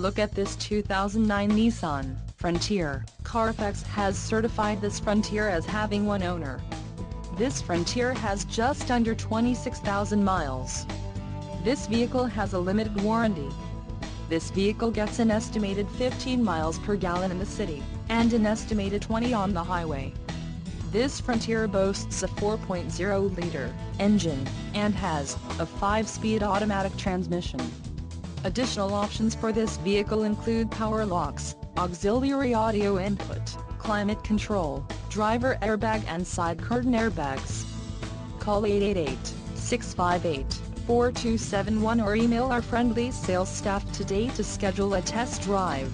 Look at this 2009 Nissan Frontier. Carfax has certified this Frontier as having one owner. This Frontier has just under 26,000 miles. This vehicle has a limited warranty. This vehicle gets an estimated 15 miles per gallon in the city, and an estimated 20 on the highway. This Frontier boasts a 4.0-liter engine, and has a 5-speed automatic transmission. Additional options for this vehicle include power locks, auxiliary audio input, climate control, driver airbag and side curtain airbags. Call 888-658-4271 or email our friendly sales staff today to schedule a test drive.